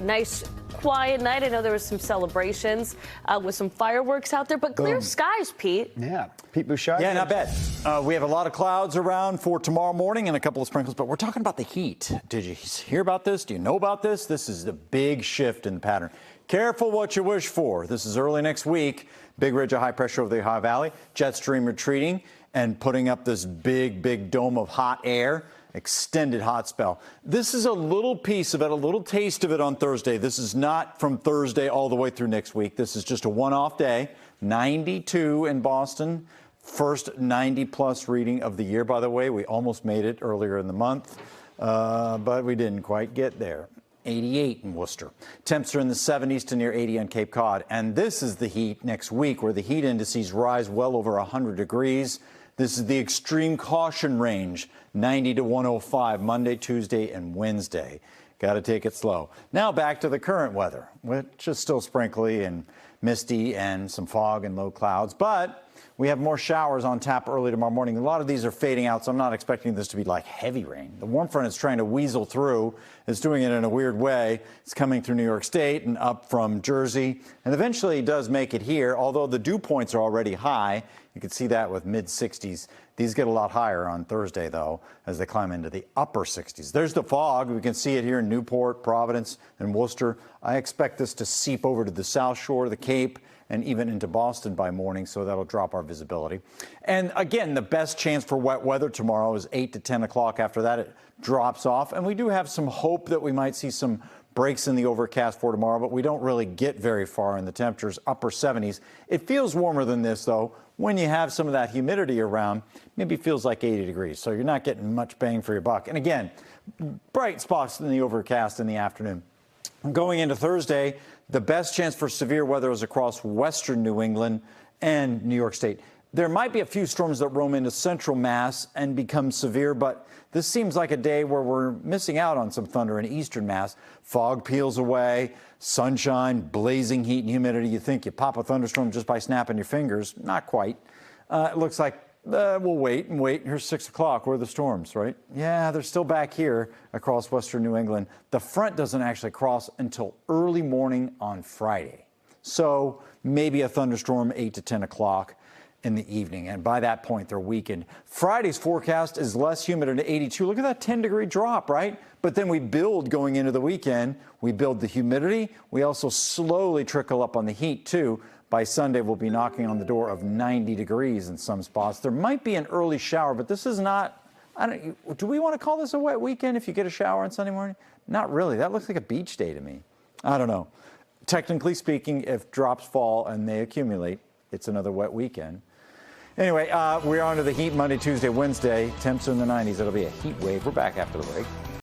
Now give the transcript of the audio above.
nice quiet night. I know there was some celebrations with some fireworks out there, but clear skies, Pete. Yeah. Pete Bouchard. Yeah, not bad. We have a lot of clouds around for tomorrow morning and a couple of sprinkles, but we're talking about the heat. Did you hear about this? Do you know about this? This is the big shift in the pattern. Careful what you wish for. This is early next week. Big ridge of high pressure over the Ohio Valley. Jet stream retreating and putting up this big dome of hot air. Extended hot spell. This is a little piece of it, a little taste of it on Thursday. This is not from Thursday all the way through next week. This is just a one-off day. 92 in Boston. First 90-plus reading of the year, by the way. We almost made it earlier in the month, but we didn't quite get there. 88 in Worcester. Temps are in the 70s to near 80 on Cape Cod. And this is the heat next week, where the heat indices rise well over 100 degrees. This is the extreme caution range, 90 to 105, Monday, Tuesday, and Wednesday. Got to take it slow. Now back to the current weather, which is still sprinkly and misty and some fog and low clouds. But we have more showers on tap early tomorrow morning. A lot of these are fading out, so I'm not expecting this to be like heavy rain. The warm front is trying to weasel through. It's doing it in a weird way. It's coming through New York State and up from Jersey, and eventually it does make it here, although the dew points are already high. You can see that with mid-60s. These get a lot higher on Thursday, though, as they climb into the upper 60s. There's the fog. We can see it here in Newport, Providence, and Worcester. I expect this to seep over to the South Shore, the Cape, and even into Boston by morning, so that'll drop our visibility. And again, the best chance for wet weather tomorrow is 8 to 10 o'clock. After that, it drops off. And we do have some hope that we might see some breaks in the overcast for tomorrow, but we don't really get very far in the temperatures, upper 70s. It feels warmer than this, though. When you have some of that humidity around, maybe feels like 80 degrees, so you're not getting much bang for your buck. And again, bright spots in the overcast in the afternoon. Going into Thursday, the best chance for severe weather is across western New England and New York State. There might be a few storms that roam into central Mass and become severe, but this seems like a day where we're missing out on some thunder in eastern Mass. Fog peels away, sunshine, blazing heat and humidity. You think you pop a thunderstorm just by snapping your fingers. Not quite. It looks like we'll wait and wait. Here's 6 o'clock. Where are the storms, right? Yeah, they're still back here across western New England. The front doesn't actually cross until early morning on Friday. So maybe a thunderstorm 8 to 10 o'clock in the evening. And by that point, they're weakened. Friday's forecast is less humid at 82. Look at that 10-degree drop, right? But then we build going into the weekend. We build the humidity. We also slowly trickle up on the heat, too. By Sunday, we'll be knocking on the door of 90 degrees in some spots. There might be an early shower, but this is not, do we want to call this a wet weekend if you get a shower on Sunday morning? Not really. That looks like a beach day to me. I don't know. Technically speaking, if drops fall and they accumulate, it's another wet weekend. Anyway, we're on to the heat Monday, Tuesday, Wednesday. Temps are in the 90s. It'll be a heat wave. We're back after the break.